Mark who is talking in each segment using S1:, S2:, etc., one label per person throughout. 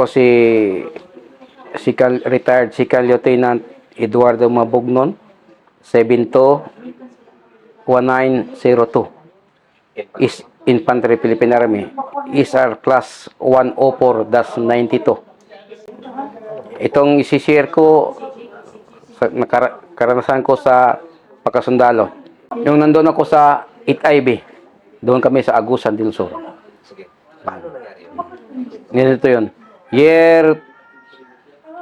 S1: Ako retired Sikal Lieutenant Eduardo Mabugnon, 721902. Is Infantry Philippine Army, SR Class 104-92. Itong isi-share ko sa karanasan ko sa pagkasundalo. Yung nandun ako sa 8IB, doon kami sa Agusan del Sur.
S2: Sige. Paano nangyari yun?
S1: Ganito yun. Year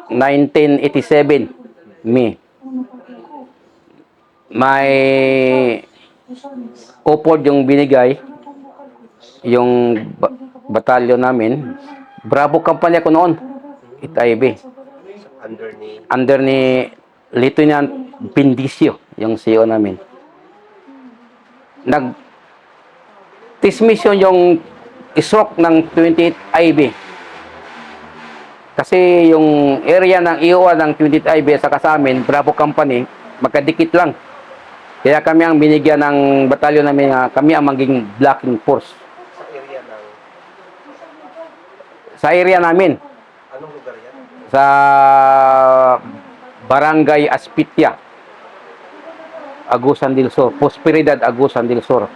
S1: 1987, May. May upod yung binigay, yung batalyon namin. Bravo Company ako noon, 8IB. Under ni Lieutenant Bendicio, yung CEO namin. Nag-test mission yung stroke ng 28 IB. Kasi yung area ng IOA ng 28 IB saka sa amin, Bravo Company, magkadikit lang. Kaya kami ang binigyan ng batalyon namin, kami ang maging blocking force.
S2: Sa area namin. Anong lugar yan?
S1: Sa Barangay Aspitia, Agusan del Sur, Prosperidad, Agusan del Sur.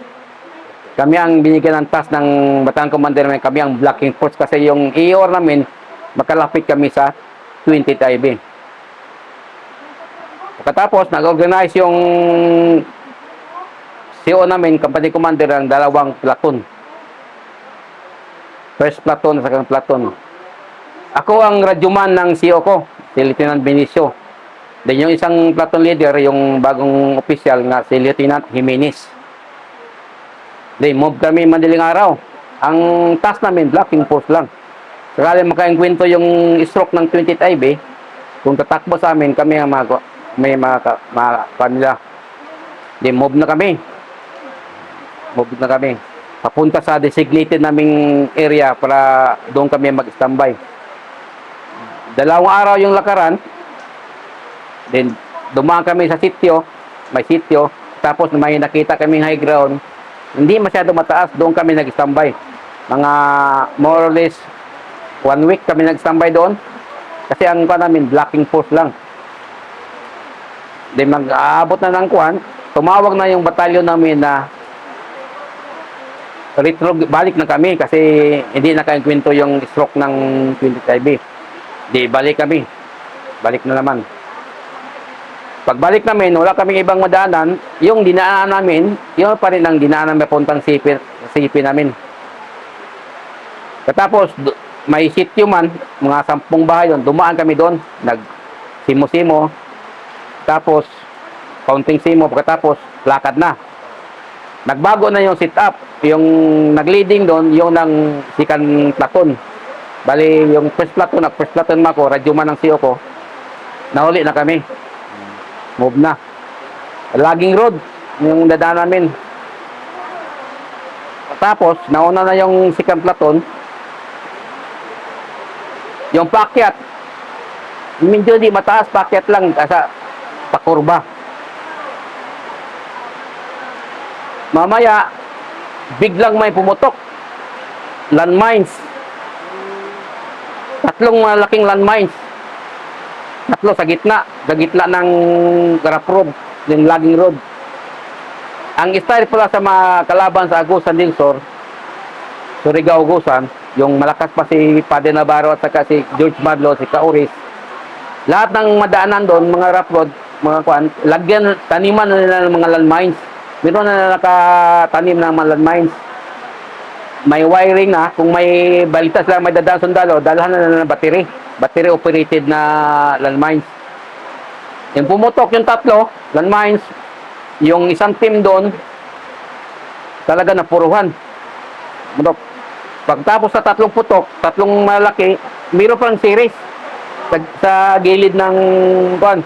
S1: Kami ang binigyan ng task ng Bataan Commander namin, kami ang blocking force kasi yung EOR namin, makalapit kami sa 20 IB. Pagkatapos, nag-organize yung CO namin, company commander ng dalawang platoon. First platoon at second platoon. Ako ang radyoman ng CO ko, si Lieutenant Benicio. Then yung isang platoon leader, yung bagong official nga si Lieutenant Jimenez. Then move kami madaling araw. Ang task namin, blocking force lang. Sakali makaengkwento yung stroke ng 20 IB, kung tatakbo sa amin, kami ang may mga kanila. Then move na kami. Move na kami. Papunta sa designated naming area para doon kami mag-standby. 2 araw yung lakaran. Then dumaan kami sa sitio, may sitio. Tapos may nakita kaming high ground. Hindi masyado mataas, doon kami nag-standby. Mga more or less 1 week kami nag-standby doon. Kasi ang pa namin, blocking force lang. Then mag-aabot na ng kuwan, tumawag na yung batalyon namin na balik na kami kasi hindi nakaengkwento yung stroke ng 20 IB. Di balik kami. Balik na naman. Pagbalik namin, wala kaming ibang madaanan. Yung dinaanan namin, yun pa rin ang dinaanan may puntang CP namin. Katapos, may sityo man, mga 10 bahay doon. Dumaan kami doon. Nag-simo-simo. Tapos, counting simo. Pagkatapos, lakad na. Nagbago na yung sit-up. Yung nag-leading doon, yung ng second platoon. Bali, yung first platoon ako, radyoman ng CEO ko, nahuli na kami. Move na. Logging road, yung dadaan namin. Tapos, nauna na yung second platoon. Yung paakyat, medyo di mataas, paakyat lang, sa pakurba. Mamaya, biglang may pumutok. Landmines. 3 malaking landmines. 3 sa gitna ng rough road, yung logging road. Ang style pala sa mga kalaban sa Agusan del Sur, Surigao Agusan, yung malakas pa si Padre Navarro at saka si George Madlo, si Kauris. Lahat ng madaanan doon, mga rough road, mga kuan, lagyan, taniman na nila ng mga landmines. Meron na nakatanim ng mga landmines. May wiring na, kung may balitas lang, may dadaan sundalo, dalahan na ng battery. Battery operated na landmines. Yung pumutok yung 3 landmines, yung isang team doon, talaga napuruhan. Pagtapos sa 3 putok, 3 malaki, mayroon pang series sa gilid ng kuan.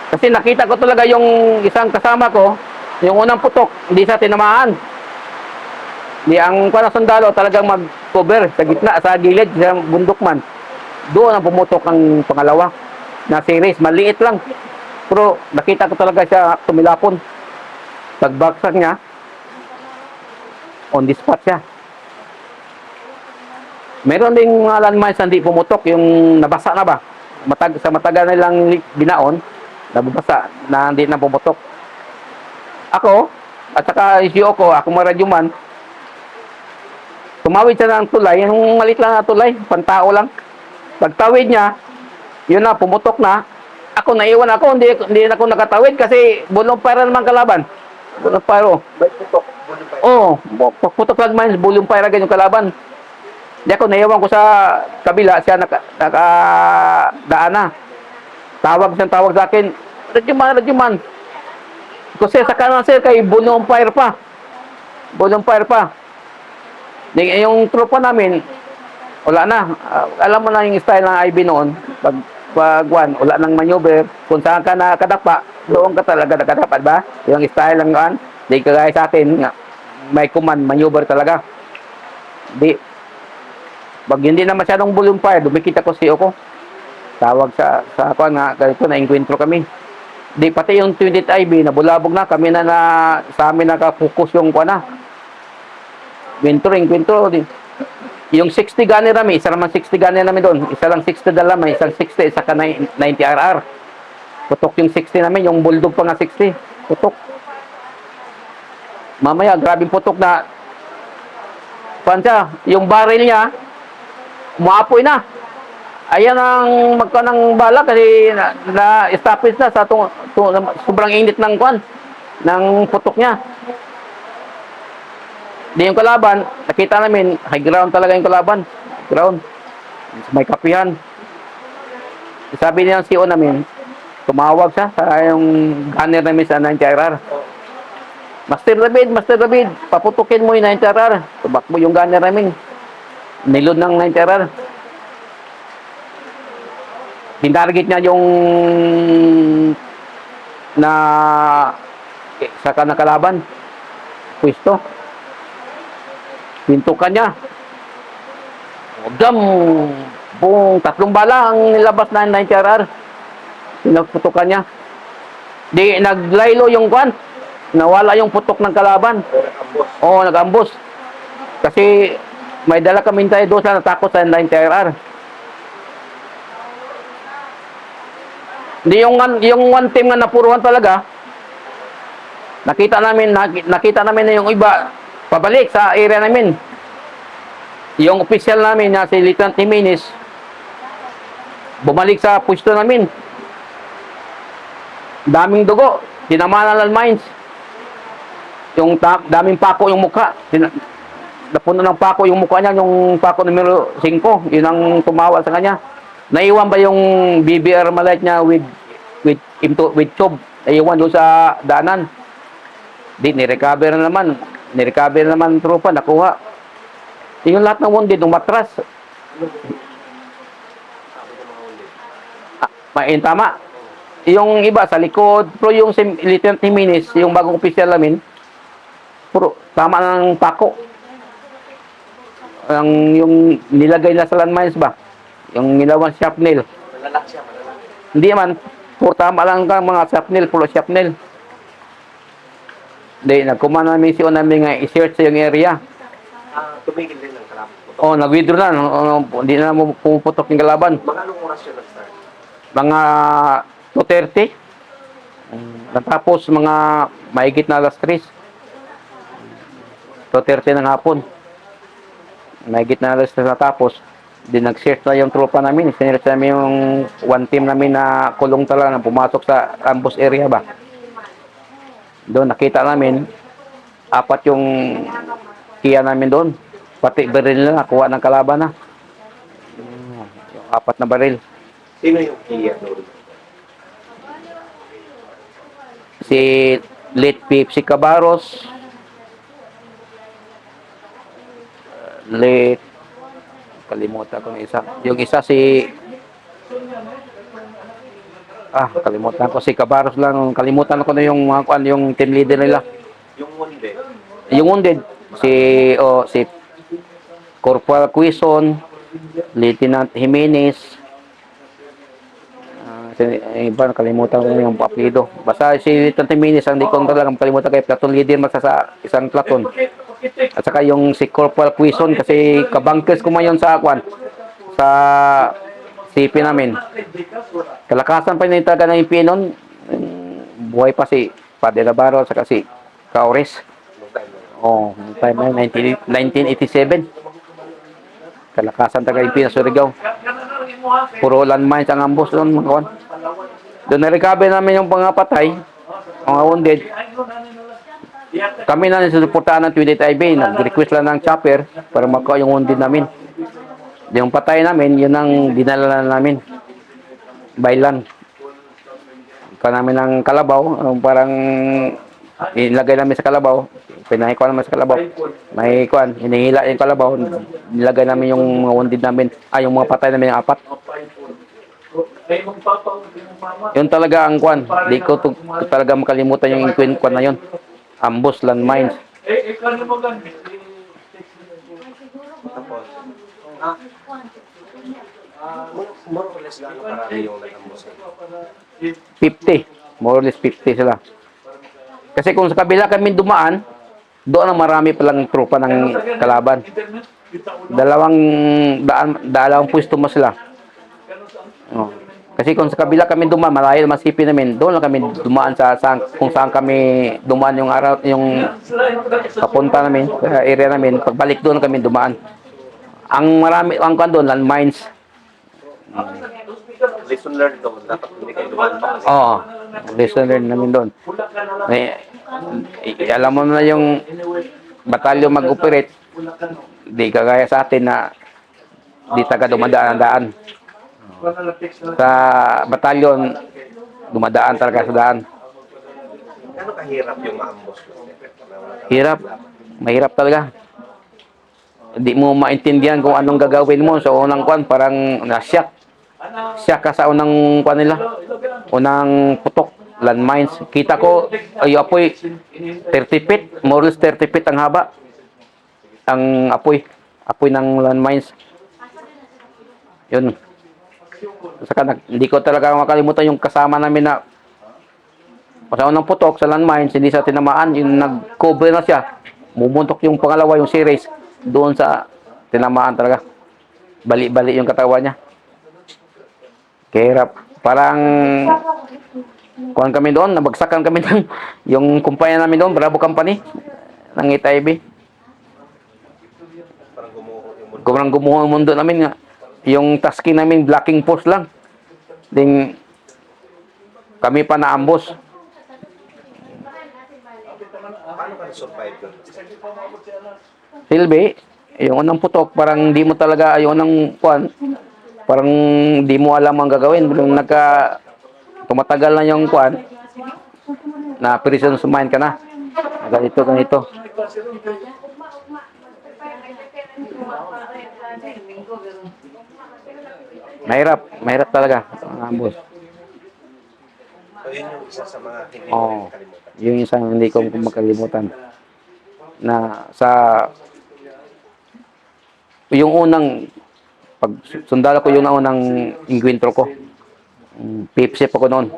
S1: Kasi nakita ko talaga yung isang kasama ko, yung unang putok, hindi sa tinamaan. Di ang kuan na sundalo talagang mag-cover sa gitna, sa gilid, sa bundok man. Doon ang pumutok ang pangalawa na series, maliit lang. Pero nakita ko talaga siya tumilapon. Pagbagsak niya, on the spot siya. Meron ding mga landmines na hindi pumutok, yung nabasa na ba? Sa matagal nilang binaon, nababasa na hindi na pumutok. Ako, at saka isyo ko, ako maradyuman, tumawid siya ng tulay, yung malit lang na tulay, pantao lang. Pagtawid niya, yun na, pumutok na. Ako, naiwan ako, hindi na ako nakatawid kasi bulong para naman kalaban. Bulong pyro.
S2: May putok. Bulan pa.
S1: Oo, putok landmines, bulong pyro ganyan yung kalaban. Di ako, naiwan ko sa kabila, siya nakadaan na. Tawag sa akin, Rajuman. Kasi sa kanan sir, kay bulong pyro pa. Bulong pyro pa. Yung tropa namin, wala na. Alam mo na yung style ng IB noon. Wala nang maneuver. Kung saan ka nakadapa, doon ka talaga nakadapat ba? Yung style ng kan, di kagaya sa atin, may command, maneuver talaga. Pag hindi na masyadong volume fire, dumikita ko siyo ko. Tawag sa ako nga, ganito, na-encuentro kami. Pati yung 20th IB, nabulabog na, kami sa amin nakapokus yung kuha na. Encuentro. Yung 60 gunner namin, isa naman 60 gunner namin doon. Isa lang 60 dala, may isang 60, isa ka 90 RR. Putok yung 60 namin, yung bulldog pa nga 60. Putok. Mamaya, grabing putok na. Pansya, yung barrel niya, umaapoy na. Ayan ang magkanang bala kasi na-stoppage na sa sobrang init ng kwan, ng putok niya. Di yung kalaban, nakita namin, high ground talaga yung kalaban. Ground. May kapihan. Sabi niya ang CO namin, tumawag siya sa yung gunner namin sa 90RR. Master David, paputukin mo yung 90RR. Tubak mo yung gunner namin. Nilod ng 90RR. Tinarget niya yung saka na kalaban. Pwesto. Pintukan niya. Tatlong bala ang nilabas na 90RR. Pinagputukan niya. Di naglaylo yung kwan. Nawala yung putok ng kalaban. Oo, nag-ambos. Kasi may dala kami tayo doon sa natakot sa 90RR. Di yung one team nga napuruhan talaga. Nakita namin na yung iba pabalik sa area namin. Yung official namin na si Lieutenant Jimenez bumalik sa pwesto namin. Daming dugo, tinamaan ng landmines. Yung daming pako yung mukha. Napuno ng pako yung mukha niya, yung pako numero 5, yun ang tumawa sa kanya. Naiwan ba yung BBR malight niya with tube? Naiwan doon sa daanan. Nirecover na naman. Nirecover na naman tropa, nakuha. Yung lahat ng wounded, ng matras. Tama. Yung iba sa likod, pero yung si Lieutenant Jimenez, yung bagong opisyal namin, puro tama ng pako. Yung nilagay na sa landmines ba? Yung nilawang shrapnel.
S2: Malalak siya, malalak.
S1: Hindi man, puro tama lang ka mga shrapnel, puro shrapnel. Nagkuman namin siya namin nga i-search sa yung area.
S2: Tumigil din ng kalaban.
S1: Oh, nag-withdraw na. Hindi na mo pumuputok yung kalaban.
S2: Mga anong oras yun nag-start?
S1: Mga 2:30. Natapos mga mahigit na alas 3. 2:30 ng hapon. Mahigit na alas 3 natapos. Nag-search na yung tropa namin. Sinearch namin yung one team namin na kulong talaga na pumasok sa ambush area ba. Doon nakita namin 4 yung kiya namin doon. Pati baril na nakuha ng kalaban na. Yung 4 na baril.
S2: Sino yung Kia doon?
S1: Si Late Pepsi Cabaros. Kalimutan ko ng isa. Yung isa si kalimutan ko si Cabaros lang. Kalimutan ko na yung yung team leader nila.
S2: Yung wounded?
S1: Yung wounded si Corporal Quison, Lieutenant Jimenez. Iba kalimutan ko yung apelyido. Basta si Lieutenant Jimenez ang di ko talagang kalimutan kay platoon leader sa isang platoon. At saka yung si Corporal Quizon kasi kabangkers ko ngayon sa kwan sa CP namin. Kalakasan pa yung taga ng IP noon. Buhay pa si Padre Navarro at saka si Caores.
S2: Nung time na yun.
S1: Oh, noong time na yun, 1987. Kalakasan taga IP na Surigao. Puro landmines ang ambos doon, mga kawan. Doon na-recover namin yung mga patay, mga wounded. Kami na sinuportahan ng 28 IB. Nag-request lang ng chopper para makuha yung wounded namin. Yung patay namin, yun ang dinala na namin. Bailan. Ikaw namin ng kalabaw, parang ilagay namin sa kalabaw. Pinahikuan naman sa kalabaw. May kuan, hinihila yung kalabaw. Nilagay namin yung mga wounded namin. Yung mga patay namin, yung 4. Yun talaga ang kuan. Di ko talaga makalimutan yung kuan na yun. Ambos, landmines.
S2: Tapos, more or less gaano karami yung nag-ambos eh.
S1: 50. More or less 50 sila. Kasi kung sa kabila kami dumaan, doon ang marami palang tropa ng kalaban. Dalawang pwesto mo sila. Oh. Kasi kung sa kabila kami dumaan, malayo naman sipi namin, doon lang kami dumaan kung saan kami dumaan yung araw, yung papunta namin, sa area namin, pagbalik doon kami dumaan. Ang marami, ang kan doon, landmines.
S2: Lesson learned doon, dapat hindi kayo dumaan pa kasi.
S1: Oo, lesson learned namin doon. Alam mo na yung batalyon mag-operate, di kagaya sa atin na di taga dumadaan ang daan. Sa batalyon, dumadaan talaga sa daan.
S2: Gaano kahirap yung maambos?
S1: Hirap, mahirap talaga. Hindi mo maintindihan kung anong gagawin mo sa unang kwan, parang na-shock. Shock ka sa unang kwan nila. Unang putok, landmines. Kita ko, apoy 30 feet, more or less 30 feet ang haba. Ang apoy ng landmines. Yun. Saka hindi ko talaga makalimutan yung kasama namin na sa unang putok sa landmines, hindi sa tinamaan, yung nag-cover na siya. Mumuntok yung pangalawa, yung series, doon sa tinamaan talaga. Bali-bali yung katawan niya. Kahirap. Parang kuhan kami doon, nabagsakan kami ng yung kumpanya namin doon, Bravo Company ng ITIB.
S2: Parang gumuho yung mundo.
S1: Gumuho ang mundo namin nga. Yung tasking namin, blocking post lang. Ding kami pa naambos.
S2: Paano ka na-survive doon?
S1: Silbi, yung unang putok, parang di mo talaga, yung unang kuhan, parang di mo alam ang gagawin. Yung tumatagal na yung kuhan, na prison sumain ka na. Ganito. Mahirap talaga ang ambos.
S2: So, yun yung isa sa mga hindi mo
S1: Oo.
S2: kalimutan.
S1: Yung isang hindi ko makalimutan. Na yung unang pag sundalo ko yung unang inkwentro ko. Pipsip ako noon.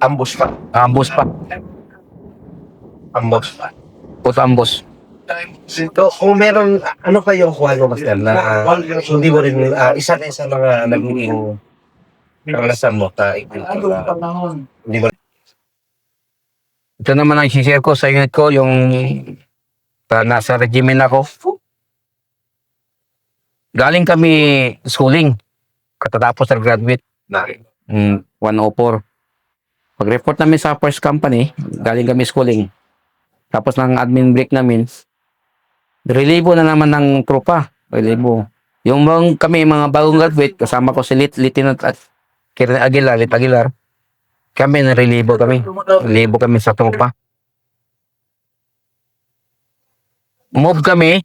S2: Ambos pa.
S1: Ambos pa.
S2: Ambos pa.
S1: Puto ambos.
S2: So, kung meron, ano kayo kuha mo, Master, na hindi mo rin, isa rin sa mga naging karanasan mo, hindi mo
S1: Ito naman ang share ko sa unit ko, yung nasa regimen ako. Galing kami schooling. Katatapos graduate.
S2: na
S1: 104. Pag-report namin sa first company, galing kami schooling. Tapos ng admin break namin, relibo na naman ng tropa. Relibo. Yung mga bagong graduate, kasama ko si Lieutenant Karen Aguilar, kami na relibo kami. Relibo kami sa tropa. Move kami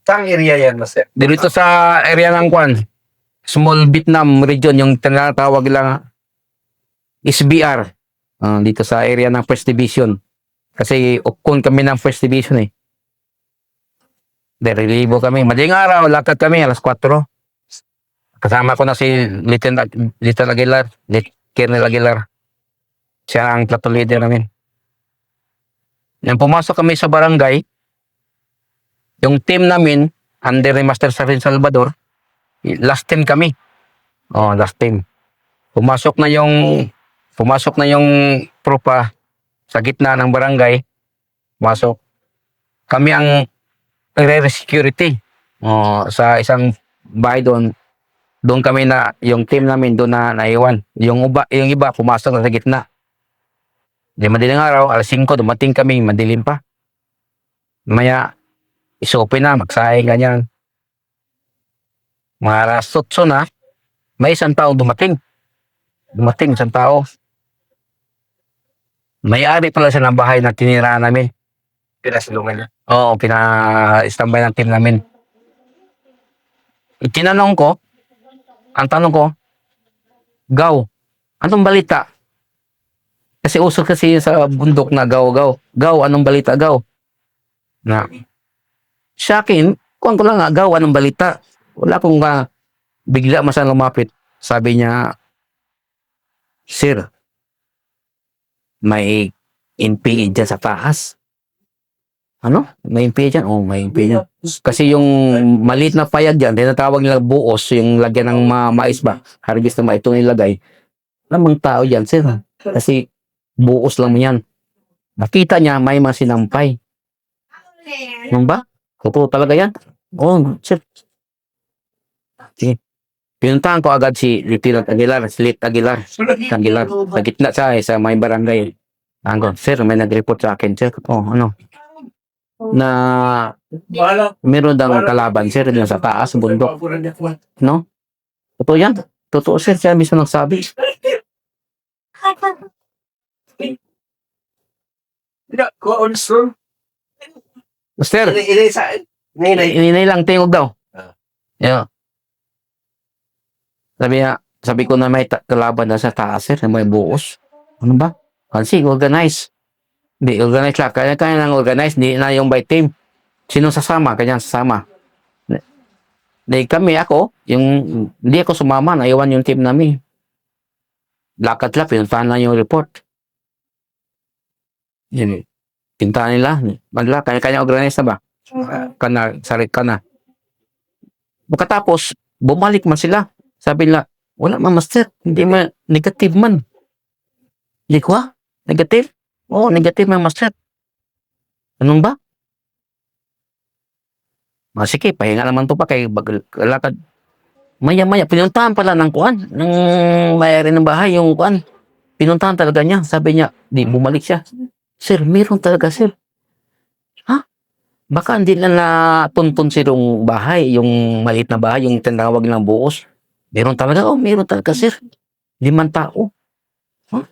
S2: Saan area yan, Master?
S1: dito sa area ng Kwan. Small Vietnam region, yung tinatawag lang SBR. Dito sa area ng First Division. Kasi ukon kami ng First Division eh. Relibo kami. Madaling araw, lakad kami, alas 4. Kasama ko na si Lieutenant Aguilar, Colonel Aguilar. Siya ang platoon leader namin. Nang pumasok kami sa barangay, yung team namin, under ni Master Sarin Salvador, last team kami. Oh, last team. Pumasok na yung tropa sa gitna ng barangay. Pumasok. Kami ang security. Oh, sa isang bahay doon. Doon kami na, yung team namin doon na naiwan. Yung iba pumasok na sa gitna. Di madaling araw, alas 5, dumating kami, madilim pa. Maya, isupi na, magsayang ganyan. Mga alas 8 na, may isang tao dumating. Dumating isang tao. May-ari pala siya ng bahay na tinirahan namin.
S2: Pinasilungan niya.
S1: Oo, pina-standby ng team namin. Ang tanong ko, Gaw, anong balita? Kasi uso kasi sa bundok na gaw. Gaw, anong balita, Gaw? Na, sa akin, kuwan ko lang nga, Gaw, anong balita? Wala akong bigla masang lumapit. Sabi niya, Sir, may NPA dyan sa taas. Ano? May NPA dyan? Oo, may NPA dyan. Kasi yung maliit na payag dyan, tinatawag nila buos, yung lagyan ng mais ba? Harvest na mais, ito nilagay. Lamang tao dyan, sir. Kasi buos lang yan. Nakita niya, may mga sinampay. Ano ba? Totoo talaga yan? Oo, sir. Sige. Pinuntahan ko agad si Lieutenant Aguilar, si Lit Aguilar. Aguilar. Sa gitna siya, sa may barangay. Anggo, sir, may nag-report sa akin, sir. Oh, ano? Na meron daw kalaban, sir, dyan sa taas, bundok. No? Totoo yan? Totoo, sir. Siya mismo nagsabi. Sir, ininay lang, tingog daw. Yeah. Sabi ko na may kalaban na sa taas, sir, na may buos. Ano ba? Kasi organize. Hindi, organize lang. Kaya nang organize, hindi na yung by team. Sino sasama? Kanya sasama. Hindi hindi ako sumama, naiwan yung team namin. Lakad lang, pinuntahan lang yung report. Yun, pinuntahan nila. Kanya organize na ba? Sarit ka na. Pagkatapos, bumalik man sila. Sabi nila, wala man, master. Hindi man, negative man. Hindi ko negative? Oo, negative man, master. Anong ba? Sige, pahinga naman to pa kay lakad. Maya-maya, pinuntahan pala ng kuan, ng may-ari ng bahay, yung kuan. Pinuntahan talaga niya. Sabi niya, di, bumalik siya. Sir, meron talaga, sir. Ha? Baka hindi na natuntun sirong bahay, yung maliit na bahay, yung tinawag ng buos. Meron talaga, meron talaga, sir. 5 tao. Ha?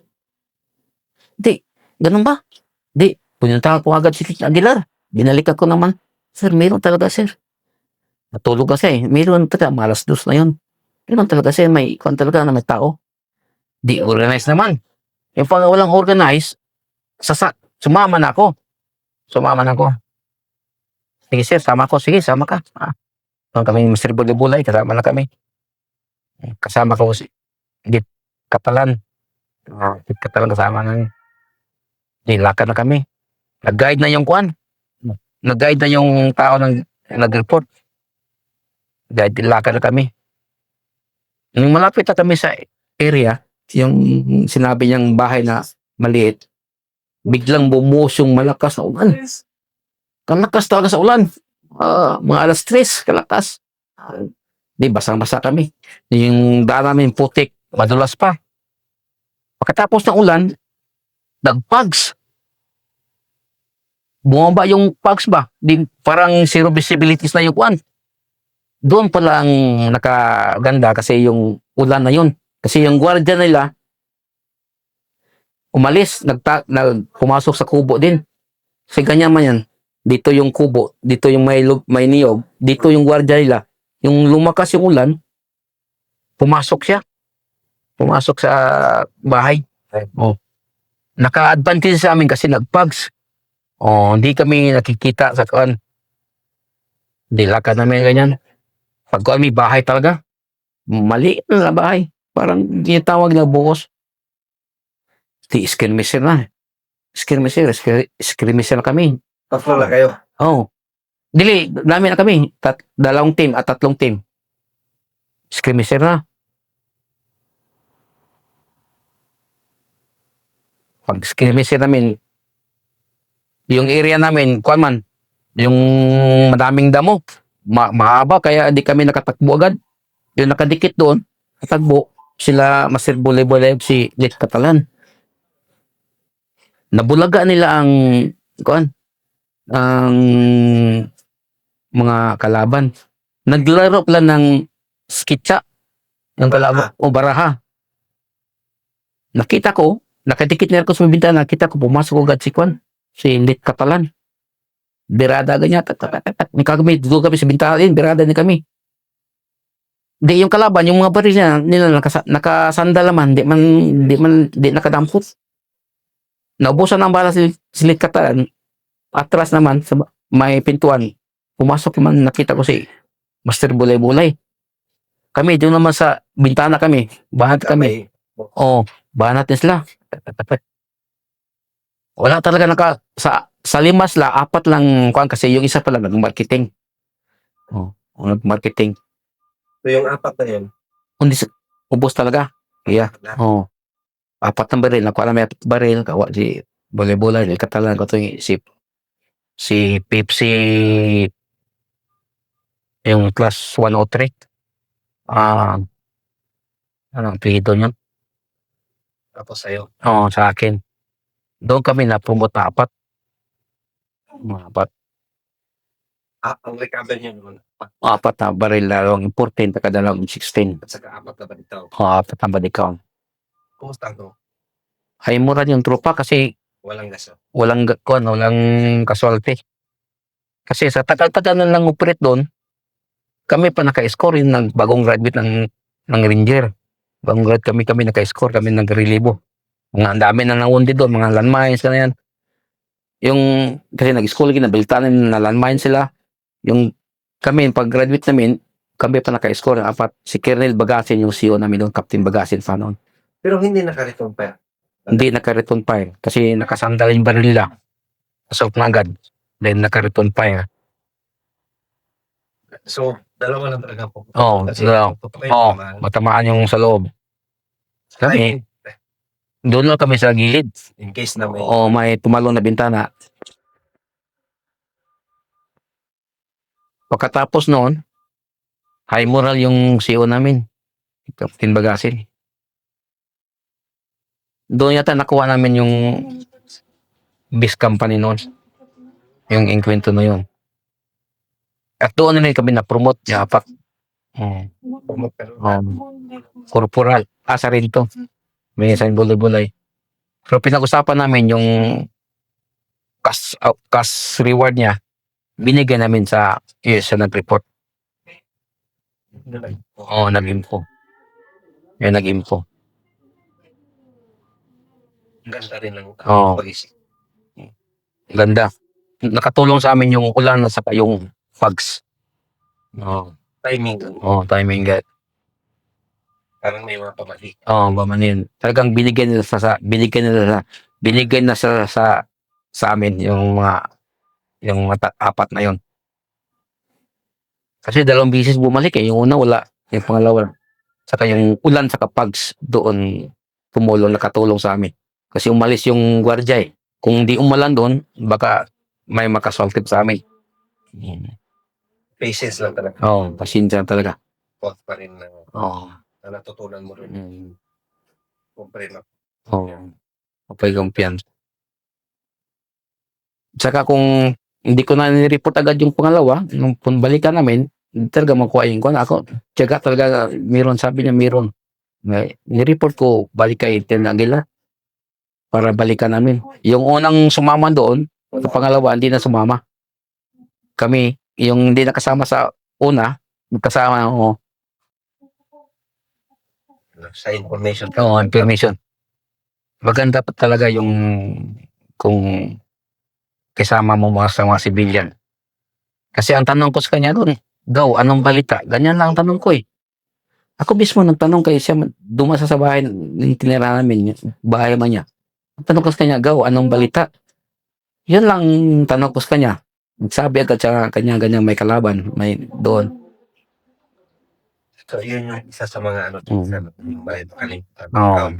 S1: Di, ganun ba? Di, pinuntahan ko agad si Aguilar. Binalik ako naman. Sir, meron talaga, sir. Natulog kasi, meron talaga, malas 2 na yun. Meron talaga, sir, may ikon talaga na may tao. Di, organize naman. Yung pang walang organize, sumama na ako. Sige, sir, sama ko. Sige, sama ka. Kami, Mr. Bulay, kasama na kami. Kasama ko si Git Katalan. Git Katalan kasama na. Di, lakad na kami. Nag-guide na yung kuan. Nag-guide na yung tao nag-report. Guide, lakad na kami. Nung malapit na kami sa area, yung sinabi niyang bahay na maliit, biglang bumuhos yung malakas na ulan. Kalakas talaga sa ulan. Mga alas 3, kalakas. Di, basang-basa kami. Yung daan namin putik, madulas pa. Pagkatapos ng ulan, nag-pugs. Bumaba yung pugs ba? Di, parang zero visibilities na yung kuan. Doon pala ang nakaganda kasi yung ulan na yun. Kasi yung gwardiya nila, umalis, pumasok sa kubo din. Kasi ganyan man yan. Dito yung kubo, dito yung may niyog, dito yung gwardiya nila. Yung lumakas yung ulan, pumasok siya. Pumasok sa bahay. Oh. Naka-advantage sa amin kasi nag-pugs. Hindi kami nakikita sa kuan. Hindi lakad namin ganyan. Pag may bahay talaga, maliit na bahay. Parang ginatawag na buhos. Di, skirmisher na. skirmisher na kami.
S2: Tatlo na kayo.
S1: Oh. Dili, dami na kami. Dalawang team at tatlong team. Skirmisher na. Pag skirmisher namin, yung area namin, kuwan man, yung madaming damo, mahaba, kaya di kami nakatakbo agad. Yung nakadikit doon, katagbo, sila Master Volleyball si Lit Catalan. Nabulaga nila ang mga kalaban. Naglaro pala ng skitsa, yung kalaban, o baraha. Nakita ko, nakadikit nila ko sa bintana, nakita ko, pumasok agad si Lit Catalan. Birada agad niya, kami, doon kami sa bintana din, birada din kami. Di yung kalaban, yung mga baril nila nakasandal naman, di nakadampot. Naubusan ng bala si Lit Catalan. Atras naman, sa may pintuan. Pumasok naman, nakita ko si Master Bulay-Bulay. Kami, doon naman sa bintana kami. Banat kami. Oo, banat din sila. Wala talaga sa limas la, 4 lang kasi yung isa pala nag-marketing. Nag-marketing.
S2: So yung 4 na yun?
S1: Ubos talaga. Yeah. 4 ng baril. Nakuha na may baril. Kawa si Bulay-Bulay. Katalan ko ito si Pepsi yung class 103. Anong apelido niyan?
S2: Tapos sa'yo?
S1: Oo, sa akin. Doon kami na-promote na 4.
S2: Ang recover niyo naman?
S1: 4 na baril na lang. 14 at kadalawang 16.
S2: At saka 4 na badikaw?
S1: Oo, 4 na badikaw.
S2: Kumusta ko?
S1: Ay, mura yung tropa kasi
S2: Walang gaso?
S1: walang casualty. Kasi sa tagal-tagal na lang operate doon, kami pa naka-score yung bagong graduate ng Ranger. Bagong graduate kami naka-score, kami nag-relibo. Ang dami na wounded doon, mga landmines na yan. Yung, kasi nag-school, ginabilitan na landmines sila. Yung kami, pag-graduate namin, kami pa naka-score ng 4. Si Colonel Bagasin, yung CEO namin doon, Captain Bagasin pa noon.
S2: Pero hindi naka-return pa?
S1: Hindi naka-return fire kasi nakasandal yung baril nila. Assault na agad. Then naka-return fire.
S2: So, dalawa lang talaga po.
S1: Oo, matamaan yung sa loob. Kami, doon lang kami sa gilid.
S2: In case na may...
S1: Oo, may tumalon na bintana. Pagkatapos noon, high moral yung CEO namin. Captain Bagasin. Doon yata nakuha namin yung best company noon. Yung inkwento na yun. At doon na kami na-promote. Yapak. Corporal. Asa rin to. May isang bulay-bulay. Pero pinag-usapan namin yung cash reward niya. Binigyan namin sa nag-report. Oo, nag-info. Yung nag-info.
S2: Ganda rin ng pag-isip.
S1: Ganda. Nakatulong sa amin yung ulan at saka yung fags.
S2: Timing.
S1: Timing.
S2: Parang may mga pamali.
S1: Pamanin. Talagang binigyan na sa amin yung mga 4 na yon. Kasi 2 bisis bumalik Yung una wala, yung pangalawa. Saka yung ulan saka fags doon nakatulong sa amin. Kasi umalis yung gwardiya Kung di umalan doon, baka may makasolve sa amin.
S2: Patience lang talaga.
S1: Pasensya talaga.
S2: Fault pa rin na natutunan mo rin. Kumpare na.
S1: Kapag kumpiyansa. Tsaka kung hindi ko na nireport agad yung pangalawa, nung balikan namin, talaga makuha yung kuha. Ako, tiyaga talaga, sabi niya meron. Nireport ko, balik kay Intel Aguila para balikan namin. Yung unang sumama doon, sa pangalawa, hindi na sumama. Kami, yung hindi nakasama sa una, kasama ako.
S2: Sa information.
S1: Information. Maganda pa talaga yung kung kasama mo mga civilian. Kasi ang tanong ko sa kanya doon, daw, anong balita? Ganyan lang ang tanong ko Ako mismo nagtanong kay siya, dumasa sa bahay, tinira namin, bahay man niya. Tanong ko sa kanya, Gaw, anong balita? Yun lang tanong ko sa kanya. Nagsabi agad sa kanya, ganyan, may kalaban, may doon.
S2: So, yun yung isa sa mga ano, sa yung may makalimutan.
S1: Oo.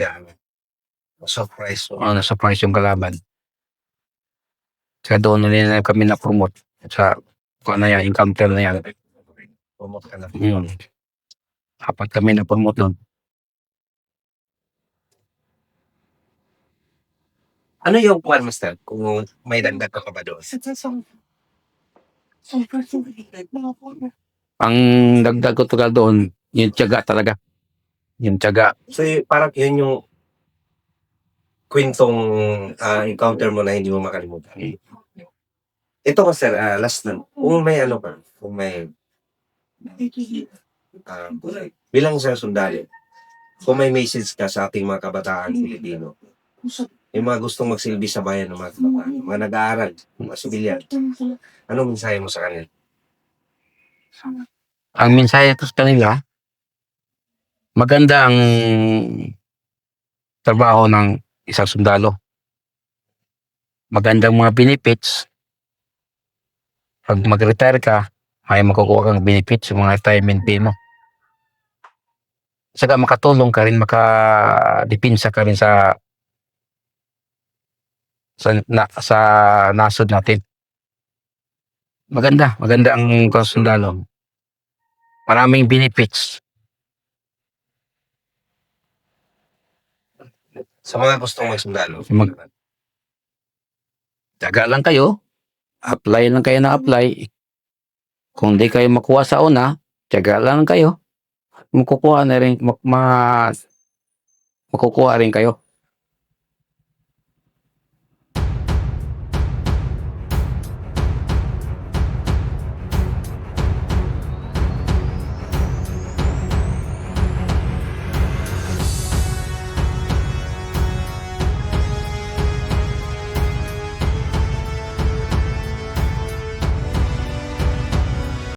S2: Surprise.
S1: Na-surprise yung kalaban. Kaya doon na nila kami na-promote sa kung ano yan, encounter na yan.
S2: Promote ka na.
S1: Yun. Apat kami na-promote doon.
S2: Ano yung kwan, Master? Kung may dagdag ka pa ba doon?
S1: Ang dagdag ko tugal doon, yung tiyaga talaga. Yung tiyaga.
S2: So, parang yun yung kwentong encounter mo na hindi mo makalimutan. Ito, Master, last na. Kung may ano pa, kung may bilang isang sundalo, kung may message ka sa ating mga kabataan Pilipino, yung mga gustong magsilbi sa bayan ng mga kabataan, mga nag-aaral, mga sibilyan, anong mensahe mo sa kanila?
S1: Ang mensahe ko sa kanila, maganda ang trabaho ng isang sundalo. Magandang mga benefits. Pag mag-retire ka, may makukuha kang benefits sa mga retirement pay mo. Saka makatulong ka rin, makadepensa ka rin sa nasod natin. Maganda ang sundalo. Maraming benefits.
S2: Sa mga gustong magsundalo.
S1: Tiyaga lang kayo. Apply lang kayo na apply. Kung di kayo makuha sa una, tiyaga lang kayo. Makukuha rin kayo.